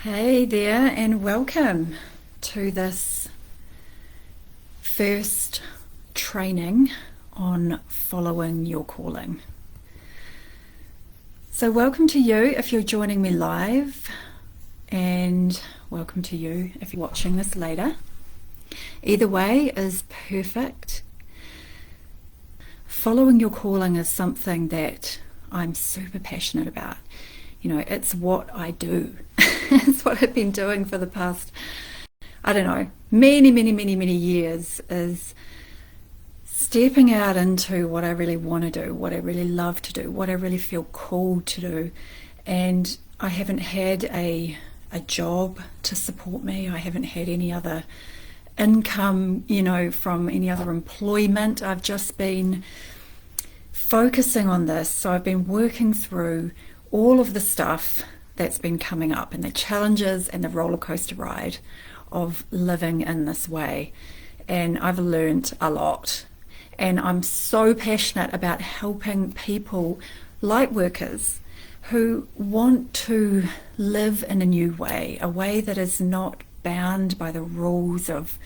Hey there, and welcome to this first training on following your calling. So welcome to you if you're joining me live, and welcome to you if you're watching this later. Either way is perfect. Following your calling is something that I'm super passionate about. You know, it's what I do. It's what I've been doing for the past, many years, is stepping out into what I really want to do, what I really love to do, what I really feel called to do. And I haven't had a job to support me. I haven't had any other income, from any other employment. I've just been focusing on this. So I've been working through all of the stuff that's been coming up and the challenges and the roller coaster ride of living in this way. And I've learned a lot. And I'm so passionate about helping people, light workers, who want to live in a new way, a way that is not bound by the rules of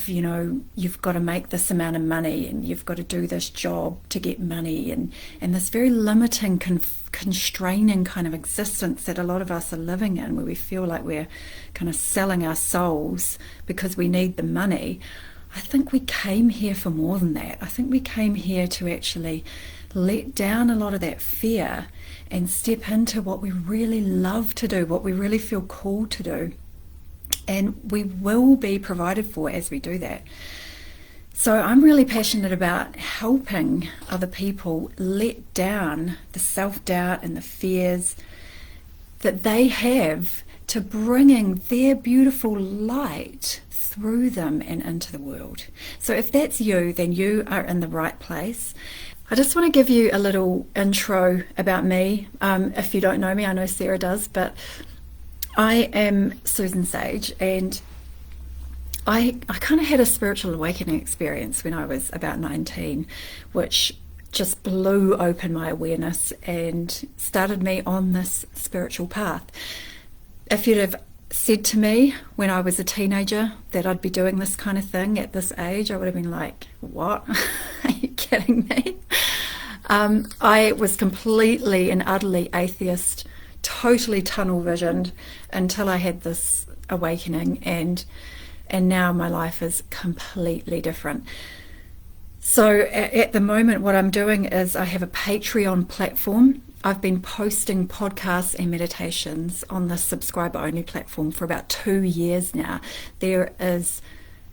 you've got to make this amount of money and you've got to do this job to get money, and this very limiting, constraining kind of existence that a lot of us are living in, where we feel like we're kind of selling our souls because we need the money. I think we came here for more than that. I think we came here to actually let down a lot of that fear and step into what we really love to do, what we really feel called to do. And we will be provided for as we do that. So I'm really passionate about helping other people let down the self-doubt and the fears that they have to bringing their beautiful light through them and into the world. So if that's you, then you are in the right place. I just want to give you a little intro about me. If you don't know me, I know Sarah does, but I am Susan Sage, and I kind of had a spiritual awakening experience when I was about 19, which just blew open my awareness and started me on this spiritual path. If you'd have said to me when I was a teenager that I'd be doing this kind of thing at this age, I would have been like, what? Are you kidding me? I was completely and utterly atheist, totally tunnel visioned until I had this awakening, and now my life is completely different. So at the moment, what I'm doing is I have a Patreon platform. I've been posting podcasts and meditations on the subscriber only platform for about 2 years now. There is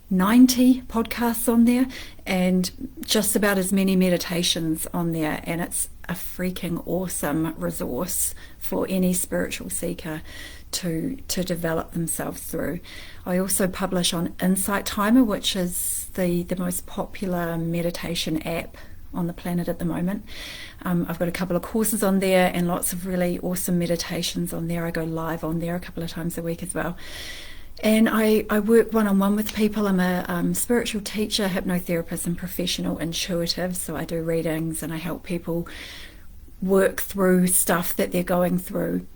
90 podcasts on there and just about as many meditations on there, and it's a freaking awesome resource for any spiritual seeker to develop themselves through. I also publish on Insight Timer, which is the most popular meditation app on the planet at the moment. I've got a couple of courses on there and lots of really awesome meditations on there. I go live on there a couple of times a week as well. And I work one-on-one with people. I'm a spiritual teacher, hypnotherapist, and professional intuitive. So I do readings and I help people work through stuff that they're going through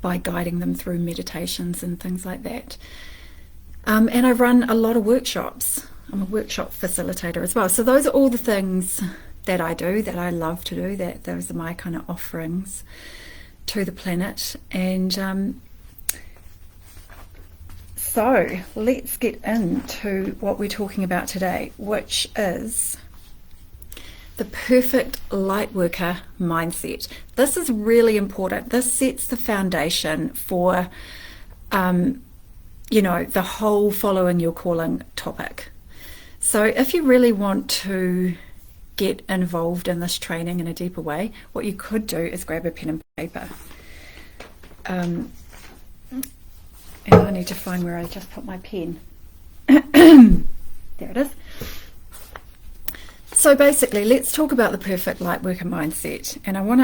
by guiding them through meditations and things like that. And I run a lot of workshops. I'm a workshop facilitator as well. So those are all the things that I do, that I love to do. Those are my kind of offerings to the planet. And so let's get into what we're talking about today, which is the perfect light worker mindset. This is really important. This sets the foundation for, the whole following your calling topic. So if you really want to get involved in this training in a deeper way, what you could do is grab a pen and paper. And I need to find where I just put my pen. There it is. So basically, let's talk about the perfect light worker mindset. And I want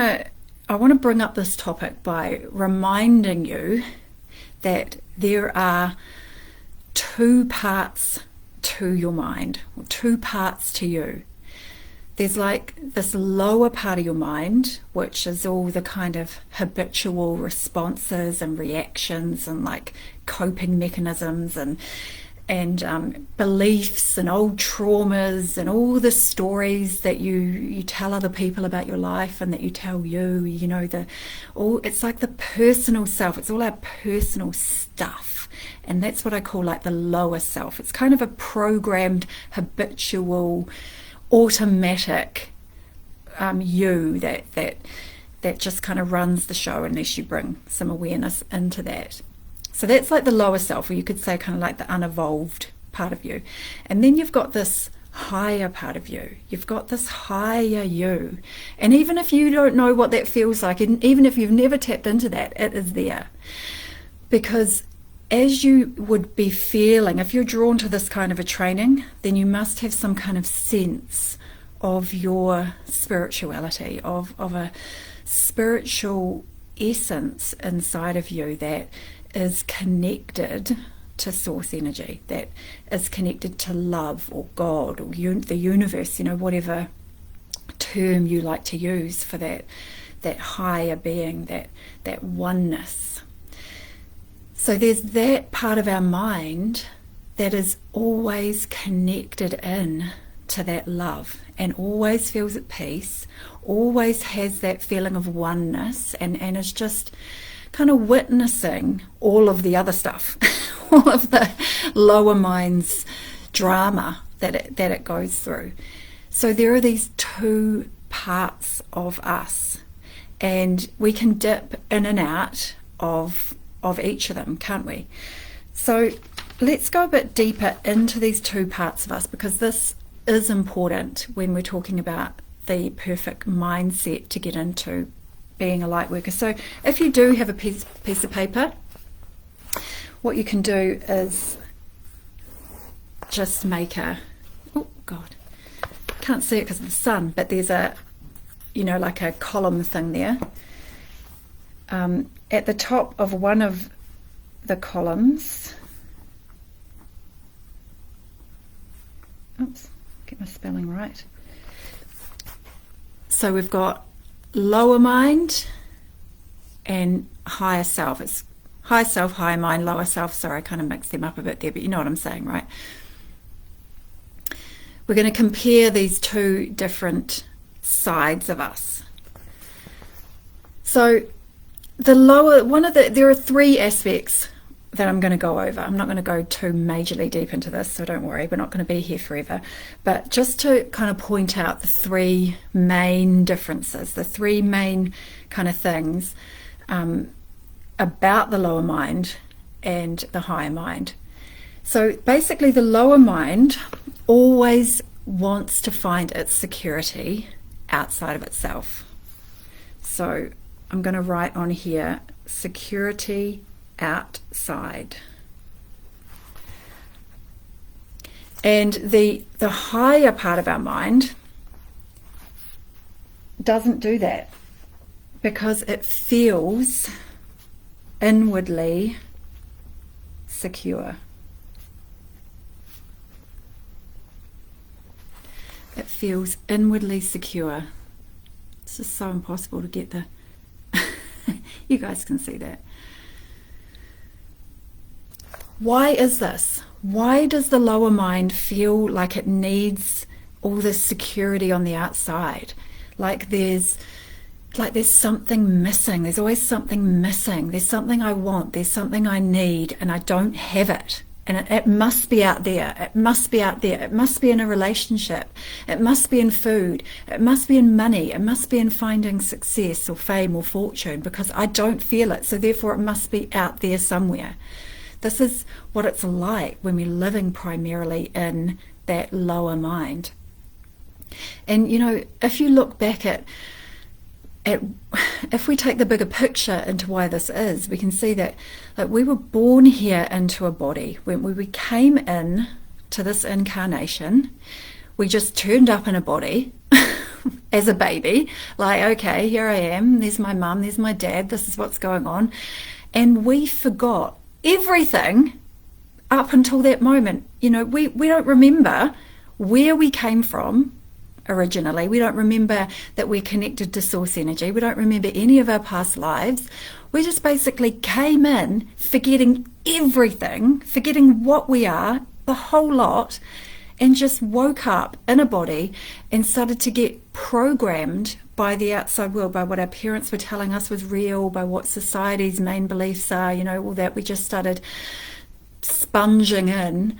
to bring up this topic by reminding you that there are two parts to your mind, or two parts to you. there's like this lower part of your mind, which is all the kind of habitual responses and reactions and like coping mechanisms and beliefs and old traumas and all the stories that you tell other people about your life and that you tell you know, it's like the personal self. It's all our personal stuff, and that's what I call like the lower self. It's kind of a programmed, habitual, automatic you that just kind of runs the show unless you bring some awareness into that. So that's like the lower self, or you could say kind of like the unevolved part of you. And then you've got this higher part of you. You've got this higher you. And even if you don't know what that feels like, and even if you've never tapped into that, it is there. Because as you would be feeling, if you're drawn to this kind of a training, then you must have some kind of sense of your spirituality, of a spiritual essence inside of you that is connected to source energy, that is connected to love or God or the universe, you know, whatever term you like to use for that higher being, that oneness. So there's that part of our mind that is always connected in to that love and always feels at peace, always has that feeling of oneness, and is just kind of witnessing all of the other stuff, all of the lower mind's drama that it goes through. So there are these two parts of us, and we can dip in and out of each of them, can't we? So let's go a bit deeper into these two parts of us, because this is important when we're talking about the perfect mindset to get into being a light worker. So if you do have a piece of paper, what you can do is just make oh God, can't see it because of the sun, but there's like a column thing there. At the top of one of the columns, oops, get my spelling right. So we've got lower mind and higher self. It's higher self, higher mind, lower self. Sorry, I kind of mixed them up a bit there, but you know what I'm saying, right? We're going to compare these two different sides of us. So the lower, there are three aspects that I'm going to go over. I'm not going to go too majorly deep into this, so don't worry, we're not going to be here forever. But just to kind of point out the three main differences, the three main kind of things about the lower mind and the higher mind. So basically the lower mind always wants to find its security outside of itself. So I'm going to write on here, security outside. And the higher part of our mind doesn't do that, because it feels inwardly secure. It feels inwardly secure. It's just so impossible to get the you guys can see that. Why is this? Why does the lower mind feel like it needs all this security on the outside? Like there's something missing. There's always something missing. There's something I want. There's something I need, and I don't have it. And it must be out there. It must be out there. It must be in a relationship. It must be in food. It must be in money. It must be in finding success or fame or fortune, because I don't feel it. So therefore it must be out there somewhere. This is what it's like when we're living primarily in that lower mind. And you know, if you look back at if we take the bigger picture into why this is, we can see that we were born here into a body. When we came in to this incarnation, we just turned up in a body as a baby, like, okay, here I am, there's my mum, there's my dad, this is what's going on. And we forgot everything up until that moment. You know, we don't remember where we came from, originally. We don't remember that we're connected to source energy. We don't remember any of our past lives. We just basically came in forgetting everything, forgetting what we are, the whole lot, and just woke up in a body and started to get programmed by the outside world, by what our parents were telling us was real, by what society's main beliefs are, all that. We just started sponging in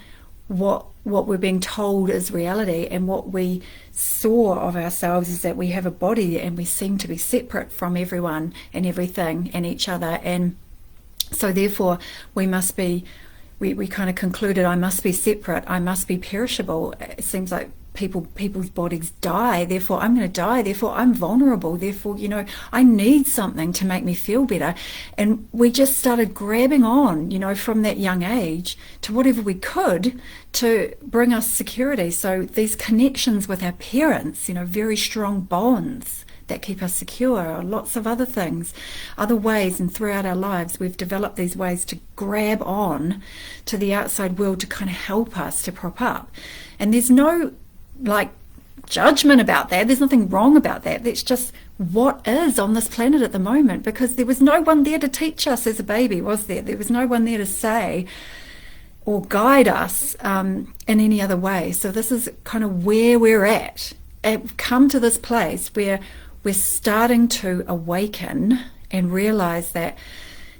what we're being told is reality, and what we saw of ourselves is that we have a body and we seem to be separate from everyone and everything and each other. And so therefore we must be, we kind of concluded, I must be separate, I must be perishable. It seems like people's bodies die, therefore I'm going to die, therefore I'm vulnerable, therefore I need something to make me feel better. And we just started grabbing on from that young age to whatever we could to bring us security. So these connections with our parents, very strong bonds that keep us secure, or lots of other things, other ways, and throughout our lives we've developed these ways to grab on to the outside world to kind of help us to prop up. And there's no judgment about that. There's nothing wrong about that. That's just what is on this planet at the moment, because there was no one there to teach us as a baby, was there? There was no one there to say or guide us in any other way. So this is kind of where we're at. We've come to this place where we're starting to awaken and realize that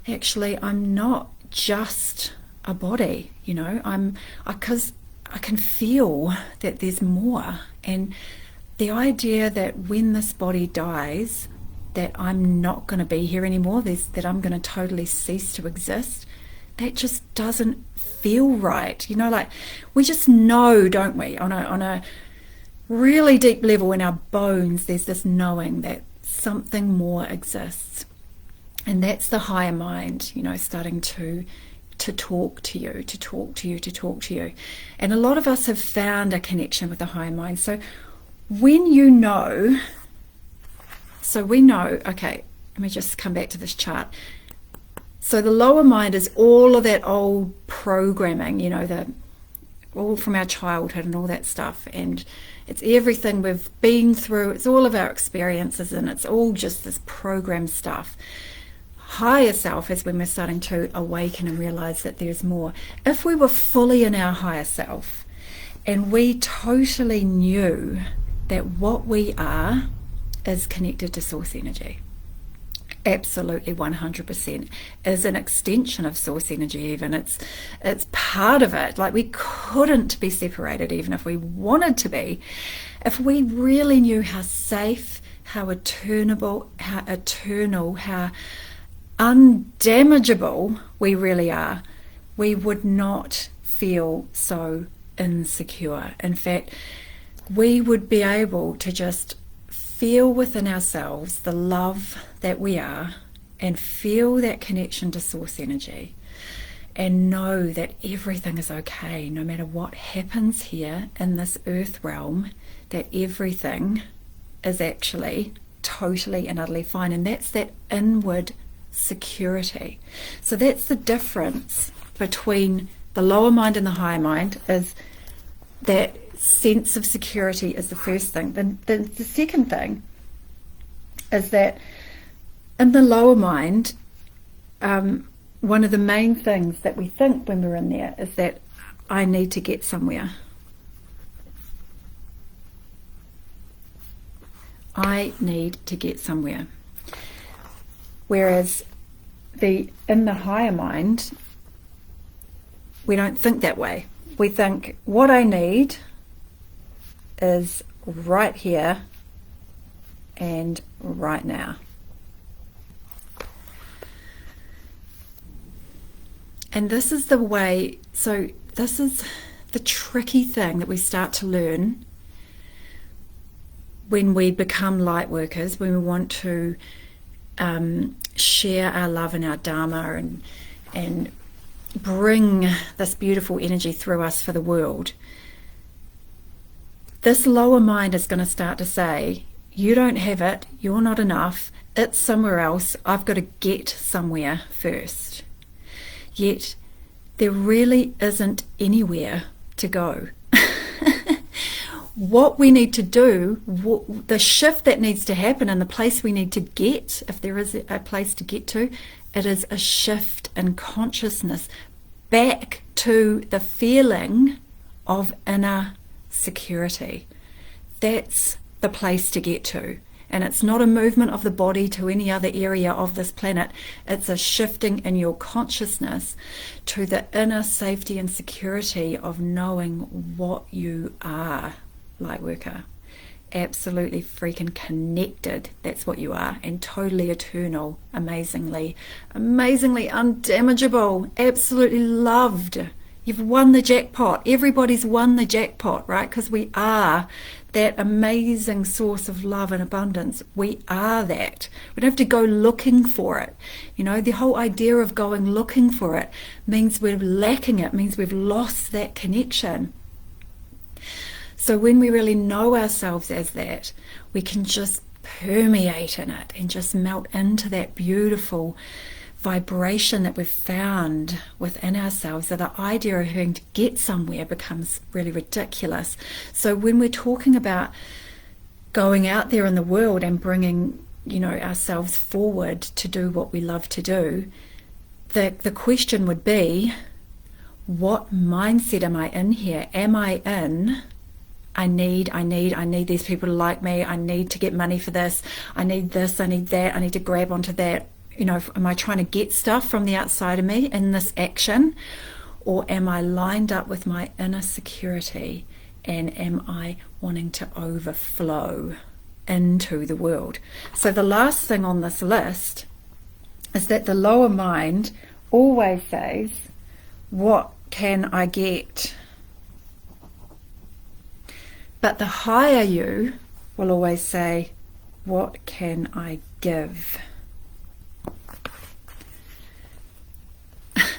actually I'm not just a body, because I can feel that there's more. And the idea that when this body dies, that I'm not going to be here anymore, that I'm going to totally cease to exist, that just doesn't feel right. We just know, don't we, on a really deep level in our bones, there's this knowing that something more exists. And that's the higher mind, starting to talk to you. And a lot of us have found a connection with the higher mind. So when we know, okay, let me just come back to this chart. So the lower mind is all of that old programming, all from our childhood and all that stuff. And it's everything we've been through. It's all of our experiences, and it's all just this programmed stuff. Higher self is when we're starting to awaken and realize that there's more. If we were fully in our higher self and we totally knew that what we are is connected to source energy, absolutely 100%, is an extension of source energy. Even it's part of it. We couldn't be separated even if we wanted to be. If we really knew how safe, how eternal, how undamageable we really are, we would not feel so insecure. In fact, we would be able to just feel within ourselves the love that we are, and feel that connection to source energy, and know that everything is okay no matter what happens here in this earth realm, that everything is actually totally and utterly fine. And that's that inward security. So that's the difference between the lower mind and the higher mind, is that sense of security is the first thing. Then the second thing is that in the lower mind, one of the main things that we think when we're in there is that I need to get somewhere. I need to get somewhere. Whereas in the higher mind, we don't think that way. We think what I need is right here and right now. And this is the way, so this is the tricky thing that we start to learn when we become light workers, when we want to share our love and our dharma and bring this beautiful energy through us for the world. This lower mind is going to start to say, you don't have it, you're not enough, it's somewhere else, I've got to get somewhere first. Yet there really isn't anywhere to go. what we need to do, the shift that needs to happen, and the place we need to get, if there is a place to get to, it is a shift in consciousness back to the feeling of inner security. That's the place to get to. And it's not a movement of the body to any other area of this planet. It's a shifting in your consciousness to the inner safety and security of knowing what you are, light worker. Absolutely freaking connected. That's what you are. And totally eternal. Amazingly undamageable. Absolutely loved. You've won the jackpot. Everybody's won the jackpot, right? Because we are that amazing source of love and abundance. We are that. We don't have to go looking for it. You know, the whole idea of going looking for it means we're lacking it, means we've lost that connection. So when we really know ourselves as that, we can just permeate in it and just melt into that beautiful vibration that we've found within ourselves. So the idea of having to get somewhere becomes really ridiculous. So when we're talking about going out there in the world and bringing, you know, ourselves forward to do what we love to do, the question would be, what mindset am I in here? Am I in, I need these people to like me, I need to get money for this, I need this, I need that, I need to grab onto that. You know, am I trying to get stuff from the outside of me in this action? Or am I lined up with my inner security, and am I wanting to overflow into the world? So the last thing on this list is that the lower mind always says, what can I get? But the higher you will always say, what can I give?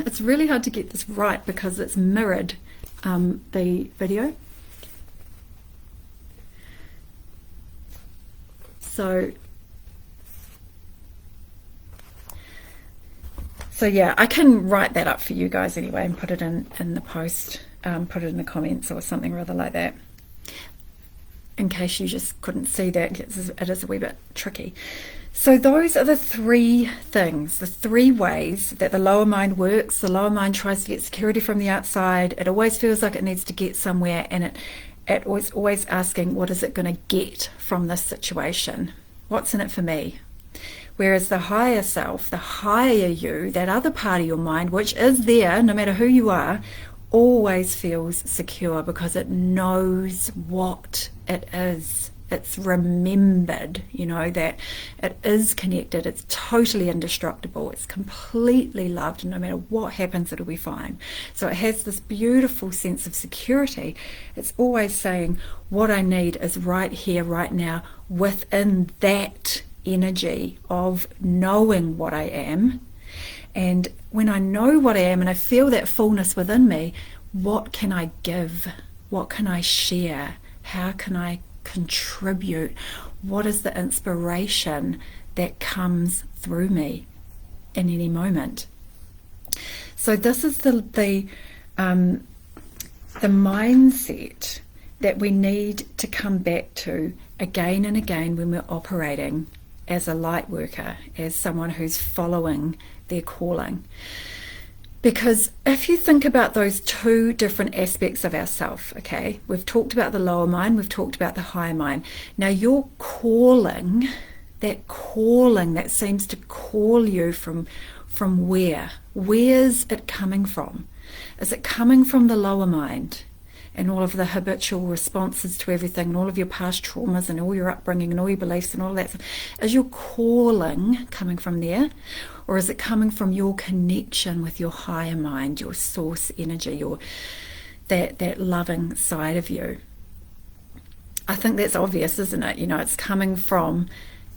It's really hard to get this right because it's mirrored the video. So yeah, I can write that up for you guys anyway and put it in the post, put it in the comments or something rather like that, in case you just couldn't see that. It is a wee bit tricky. So those are the three things, the three ways that the lower mind works. The lower mind tries to get security from the outside. It always feels like it needs to get somewhere, and it was always asking, what is it going to get from this situation? What's in it for me? Whereas the higher self, the higher you, that other part of your mind, which is there no matter who you are, always feels secure because it knows what it is. It's remembered, you know, that it is connected. It's totally indestructible. It's completely loved. And no matter what happens, it'll be fine. So it has this beautiful sense of security. It's always saying, what I need is right here, right now, within that energy of knowing what I am. And when I know what I am and I feel that fullness within me, what can I give? What can I share? How can I contribute? What is the inspiration that comes through me in any moment? So this is the mindset that we need to come back to again and again when we're operating as a light worker, as someone who's following their calling. Because if you think about those two different aspects of ourself, okay, we've talked about the lower mind, we've talked about the higher mind. Now your calling, that seems to call you from where? Where's it coming from? Is it coming from the lower mind and all of the habitual responses to everything and all of your past traumas and all your upbringing and all your beliefs and all that stuff? Is your calling coming from there? Or is it coming from your connection with your higher mind, your source energy, your that loving side of you? I think that's obvious, isn't it? You know, it's coming from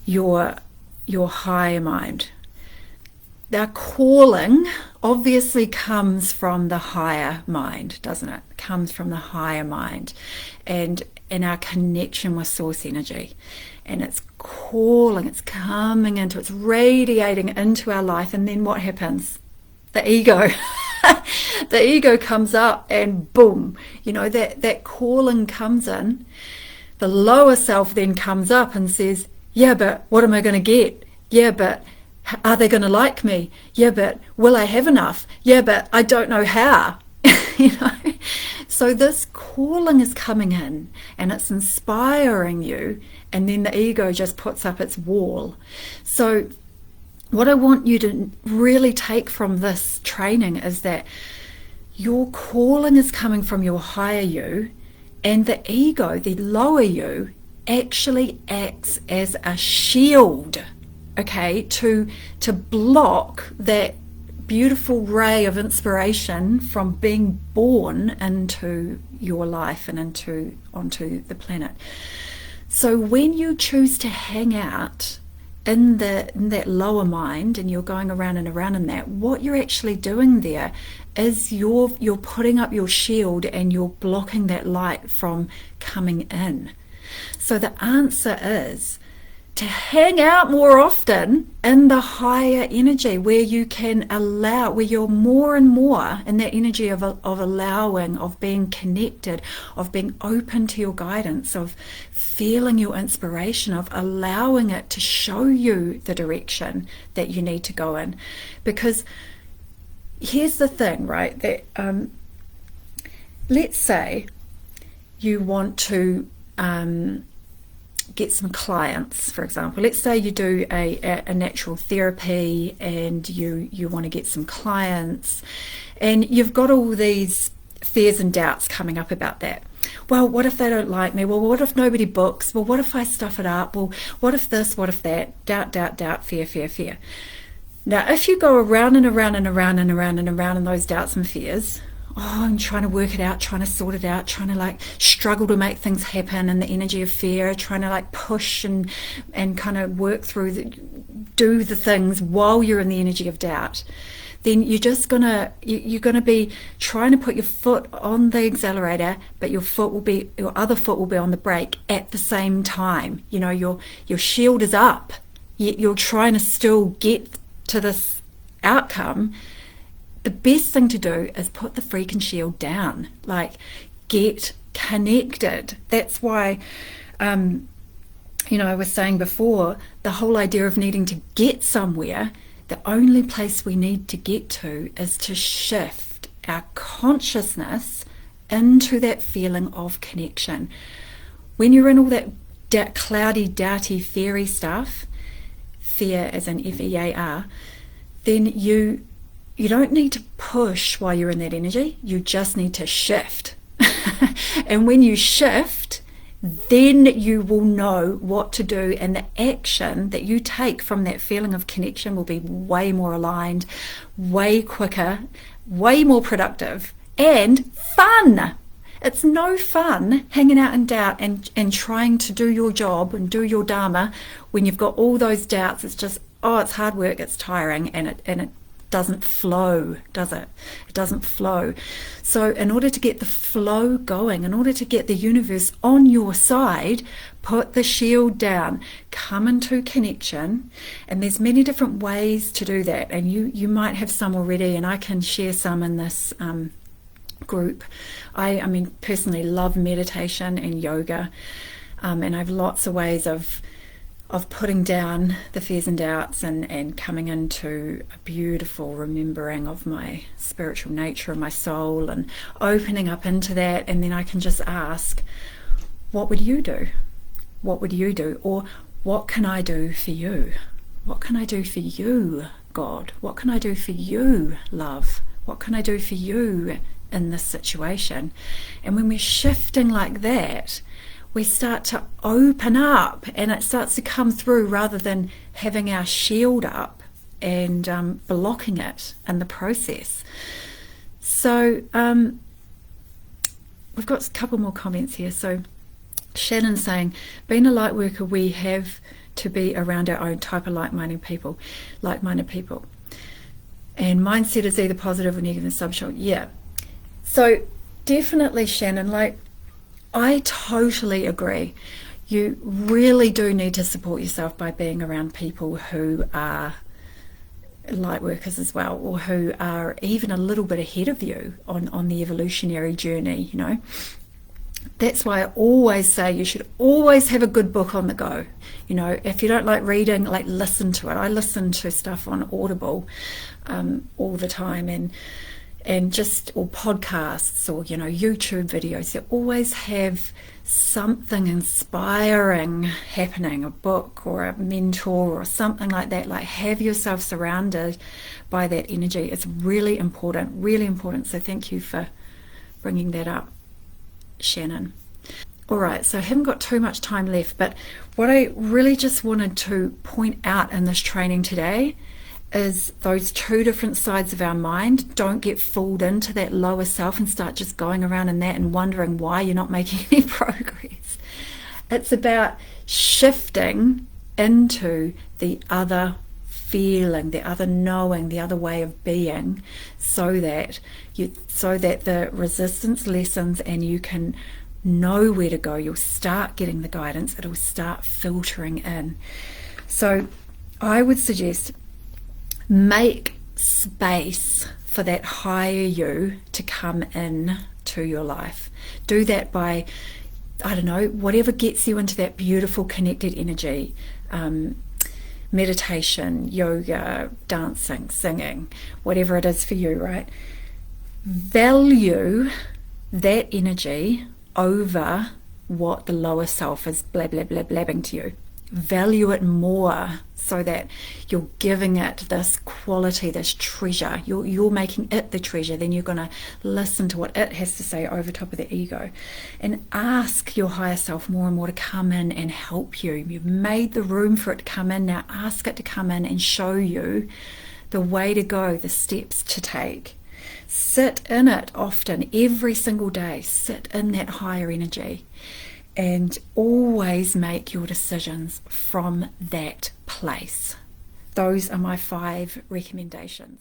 your higher mind. Our calling obviously comes from the higher mind, doesn't it? It comes from the higher mind and in our connection with source energy. And it's calling, it's coming into, it's radiating into our life. And then what happens? The ego. The ego comes up and boom, that calling comes in. The lower self then comes up and says, yeah, but what am I going to get? Yeah, but are they going to like me? Yeah, but will I have enough? Yeah, but I don't know how. you know so this calling is coming in and it's inspiring you, and then the ego just puts up its wall. So what I want you to really take from this training is that your calling is coming from your higher you, and the ego, the lower you, actually acts as a shield, okay, to block that beautiful ray of inspiration from being born into your life and onto the planet. So when you choose to hang out in that lower mind, and you're going around and around in that, what you're actually doing there is you're putting up your shield and you're blocking that light from coming in. So the answer is to hang out more often in the higher energy, where you can allow, where you're more and more in that energy of allowing, of being connected, of being open to your guidance, of feeling your inspiration, of allowing it to show you the direction that you need to go in. Because here's the thing, right, that let's say you want to get some clients, for example. Let's say you do a natural therapy and you want to get some clients, and you've got all these fears and doubts coming up about that. Well, what if they don't like me? Well, what if nobody books? Well, what if I stuff it up? Well, what if this, what if that? Doubt, fear. Now, if you go around and around and around and around and around in those doubts and fears, I'm trying to work it out, trying to sort it out, trying to struggle to make things happen in the energy of fear, trying to push and kind of work through do the things while you're in the energy of doubt, then you're gonna be trying to put your foot on the accelerator, but your other foot will be on the brake at the same time. Your shield is up, yet you're trying to still get to this outcome. The best thing to do is put the freaking shield down, get connected. That's why, I was saying before, the whole idea of needing to get somewhere, the only place we need to get to is to shift our consciousness into that feeling of connection. When you're in all that cloudy, doubty, fairy stuff, fear as in F-E-A-R, then you don't need to push while you're in that energy. You just need to shift. And when you shift, then you will know what to do, and the action that you take from that feeling of connection will be way more aligned, way quicker, way more productive, and fun. It's no fun hanging out in doubt and trying to do your job and do your dharma when you've got all those doubts. It's just, it's hard work, it's tiring, and it doesn't flow, does it? It doesn't flow. So in order to get the flow going, in order to get the universe on your side, put the shield down, come into connection. And there's many different ways to do that, and you might have some already, and I can share some in this group. I mean, personally love meditation and yoga, and I have lots of ways of putting down the fears and doubts and coming into a beautiful remembering of my spiritual nature and my soul, and opening up into that. And then I can just ask, what would you do? What would you do? Or what can I do for you? What can I do for you, God? What can I do for you, love? What can I do for you in this situation? And when we're shifting like that, we start to open up, and it starts to come through, rather than having our shield up and blocking it in the process. So we've got a couple more comments here. So Shannon saying, being a light worker, we have to be around our own type of like-minded people. And mindset is either positive or negative and subshell. Yeah. So definitely, Shannon, I totally agree. You really do need to support yourself by being around people who are light workers as well, or who are even a little bit ahead of you on the evolutionary journey, you know. That's why I always say you should always have a good book on the go. You know, if you don't like reading, like, listen to it. I listen to stuff on Audible all the time, and just, or podcasts, or, you know, YouTube videos. They always have something inspiring happening, a book or a mentor or something like that. Like, have yourself surrounded by that energy. It's really important, really important. So thank you for bringing that up, Shannon. All right, so I haven't got too much time left, but what I really just wanted to point out in this training today is those two different sides of our mind. Don't get fooled into that lower self and start just going around in that and wondering why you're not making any progress. It's about shifting into the other feeling, the other knowing, the other way of being, so that the resistance lessens and you can know where to go. You'll start getting the guidance. It'll start filtering in. So I would suggest, make space for that higher you to come in to your life. Do that by, I don't know, whatever gets you into that beautiful connected energy. Meditation, yoga, dancing, singing, whatever it is for you, right? Value that energy over what the lower self is blabbing to you. Value it more, so that you're giving it this quality, this treasure. You're making it the treasure. Then you're going to listen to what it has to say over top of the ego, and ask your higher self more and more to come in and help you. You've made the room for it to come in. Now ask it to come in and show you the way to go, the steps to take. Sit in it often, every single day. Sit in that higher energy, and always make your decisions from that place. Those are my 5 recommendations.